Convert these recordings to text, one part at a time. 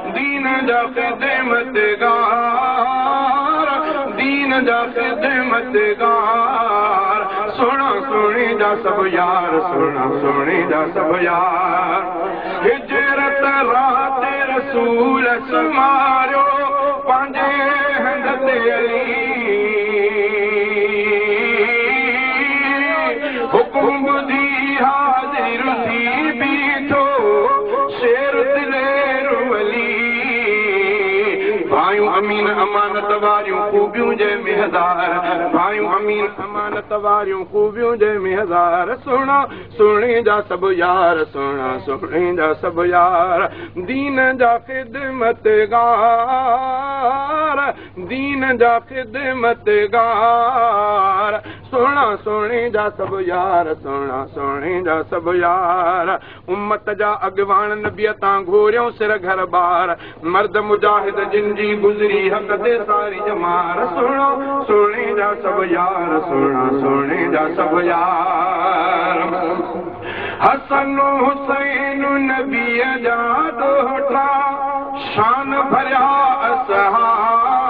दीन जा ख़िदमतगार, दीन जा ख़िदमतगार, सोना सोने जा सब यार, सोना सोने जा सब यार। हिजरत रात रसूल समारियो पंहिंजे हंध ते अली, हुकुम ॿुधी हाज़िर थी बीठो शेर दिलेर वली। भाइयों अमीन अमानत वारियूं खूबियूं जंहिं में हज़ार, भाइयों अमीन अमानत वारियूं खूबियूं जंहिं में हज़ार। सोना सोने जा सब यार, सोना सोने जा सब यार। दीन जा ख़िदमतगार, दीन जा ख़िदमतगार, सोना सोने जा सब यार, सोना सोने जा सब यार। उम्मत जा अॻवान नबीअ तां घोरियूं सिर घर बार, मर्द मुजाहिद जिन जी गुज़री हक़ ते सारी जमार। सोना सोने जा सब यार, सोना सोने जा सब यार। हसन हुसैन नबीअ जा ॾोहटा शान भरिया असहाब,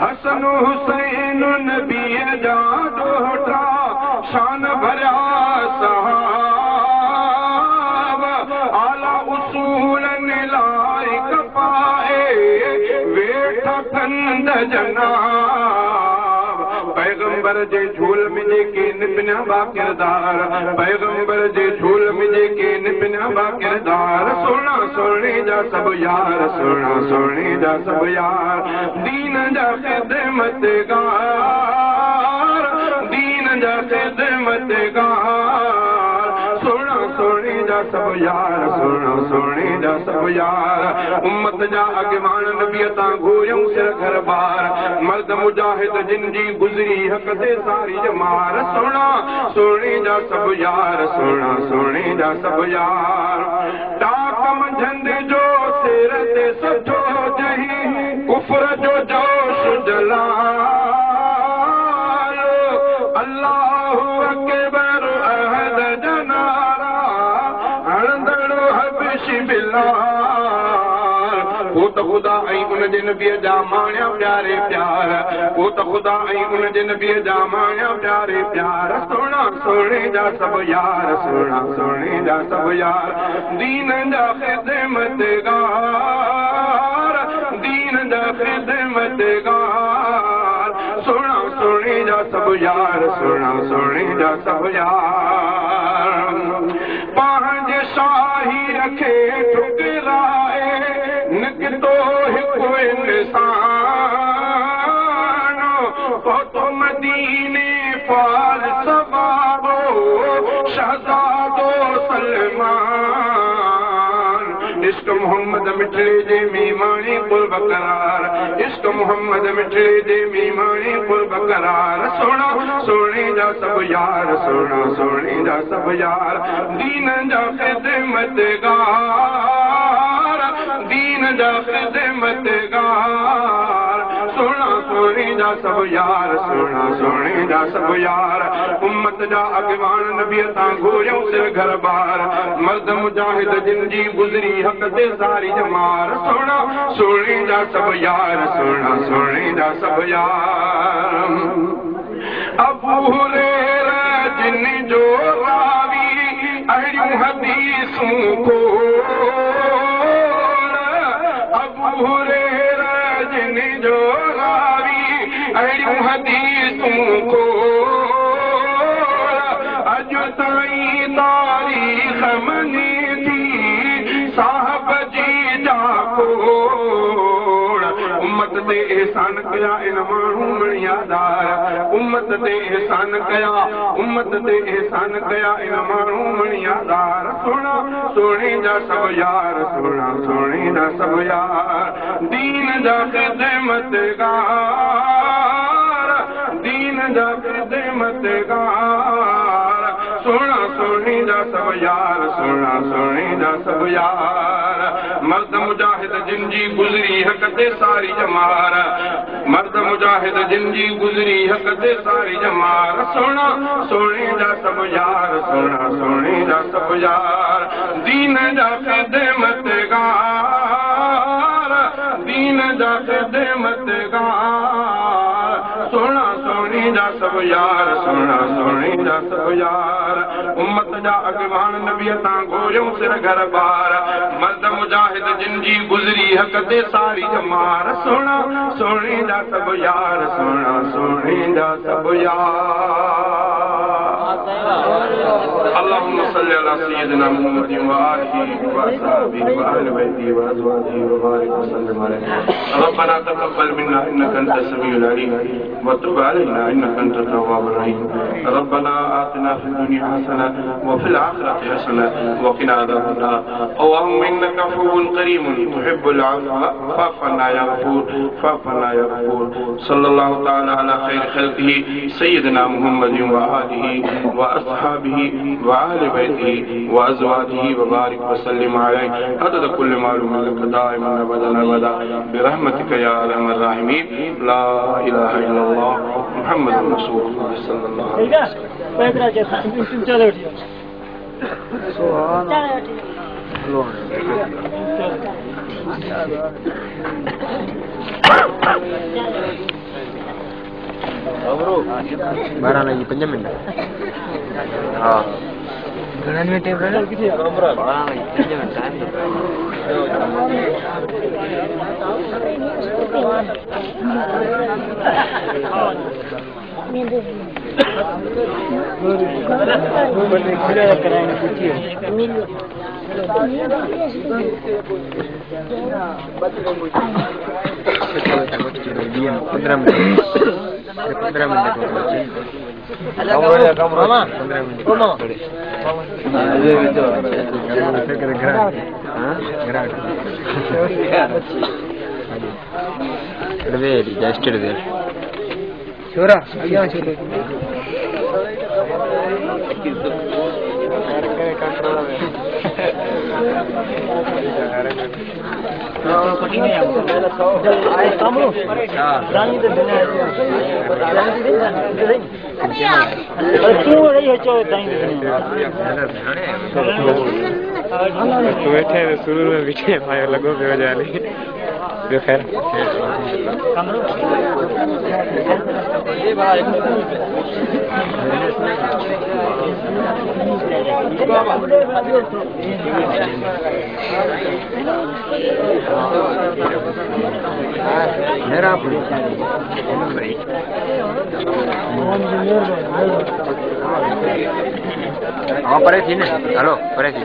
हसन हुसैन नबीअ जा ॾोहटा शान भरिया असहाब। आला उसूलनि लाइक़ पाए वेठा कंद जनाब, पैगंबर जे झोल में जेके निबनिया बा किरदार, पैगंबर जे झोल में जेके निबनिया बा किरदार। सोना सोने जा सब यार, सोना सोने जा सब यार। दीन जा ख़िदमतगार, दीन जा ख़िदमतगार, सोना सोने जा सब यार, सोना सोने जा सब यार। उम्मत जा अॻवान नबीअ तां घोरियूं सिर घर बार, मर्द मुजाहिद जिन जी गुज़री हक़ ते सारी जमार। सोना सोने जा सब यार, सोना सोने जा सब यार। टाक मंझंद जो सिर ते सजो जही कुफर जो जोश जलायो, अल्लाहु अकबर अहद जनारा हणंदड़ हबशी बिलाल। वो त ख़ुदा ऐं उन जे नबीअ जा माणिया प्यारे प्यार, वो त ख़ुदा ऐं उन जे नबीअ जा माणिया प्यारे प्यार। सोना सोने जा सब यार, सोना सोने जा सब यार। दीन जा ख़िदमतगार, दीन जा ख़िदमतगार, सोना सोने जा सब यार, सोना सोने जा सब यार। पंहिंजे शाही रखे ठुकराए निकितो हिकु इंसान, पहुतो मदीने फारिस वारो शहज़ादो सलमान। इश्क मोहम्मद मिठड़े जे मीमानी पुल बकरार, इश्क मोहम्मद मिठड़े जे मीमानी पुल बकरार। सोना सोने जा सब यार, सोना सोने जा सब यार। दीन जा ख़िदमतगार, दीन जा ख़िदमतगार, सोना सोने जा सब यार, सोना सोने जा सब यार। उम्मत जा अॻवान नबीअ तां घोरियूं सिर घर बार, मर्द मुजाहिद जिन जी गुज़री हक़ ते सारी जमार। सोना सोने जा सब यार, सोना सोने जा सब यार। अबू हुरैरा जिन जो रावी अहिड़ियूं हदीसूं को, अबू हुरैरा जिन जो रावी अहिड़ियूं हदीसूं को, अॼु ताईं तारीख़ मञे थी साहब जी जाकोड़। उम्मत ते एहसान कया इन माण्हू मणियादार, उम्मत ते एहसान कया, उम्मत ते एहसान कया इन माण्हू मणियादार। सोना सोने जा सब यार, सोना सोने जा सब यार। दीन जा ख़िदमतगार, दीन जा ख़िदमतगार, सोना सोने जा सब यार, सोना सोने जा सब यार। मर्द मुजाहिद जिन जी गुज़री हक़ ते सारी जमार, मर्द मुजाहिद जिन जी गुज़री हक़ ते सारी जमार। सोना सोने जा सब यार, सोना सोने जा सब यार। दीन जा ख़िदमतगार। खिदमतगार सोना सोनी जा सब यार सोना सोनी जा सब यार उम्मत जा अगवान नबी तां घोरियों सिर घर बार मर्द मुजाहिद जिन जी गुज़री हक़ ते सारी जमार सोना सोनी जा सब यार सोना सोनी जा सब यार अल्लाहुम्मा सल्लि अला सय्यिदिना मुहम्मद व आलिहि व असहाबिहि व अहलि बैतिहि व अज़वाजिहि व बारिक वसल्लिम अलैहि रब्बना तक़ब्बल मिन्ना इन्नका अंतस समीउल अलीम व तुब अलैना इन्नका अंतत तव्वाबुर रहीम रब्बना आतिना फिद दुनिया हसना व फिल आखिरति हसना व क़िना अज़ाबन्नार अल्लाहुम्मा इन्नका अफ़ुव्वुन करीमुन तुहिब्बुल अफ़्व फ़अफ़ु अन्ना या गफ़ूर फ़अफ़ु अन्ना या गफ़ूर सल्लल्लाहु तआला अला खैरि ख़ल्क़िही सय्यिदिना मुहम्मद व आलिहि व असहाबिहि व अहलि बैतिहि व अज़वाजिहि व बारिक वसल्लिम अलैहि अदद कुल्लि मालूमिन लक दाइमन अबदन अबदा बिरहमतिका या अरहमर राहिमीन ला इलाहा इल्लल्लाह मुहम्मदुर रसूलुल्लाह सल्लल्लाहु अलैहि वसल्लम 12 lagi 5 menit. हाँ घણા મિનિટ ટાઈમ રહે 12 lagi 5 menit time Surah, ayo surah. शुरू में पीछे फायर लगो पे जाने खैर मेरा परे थी ना हेलो परे थी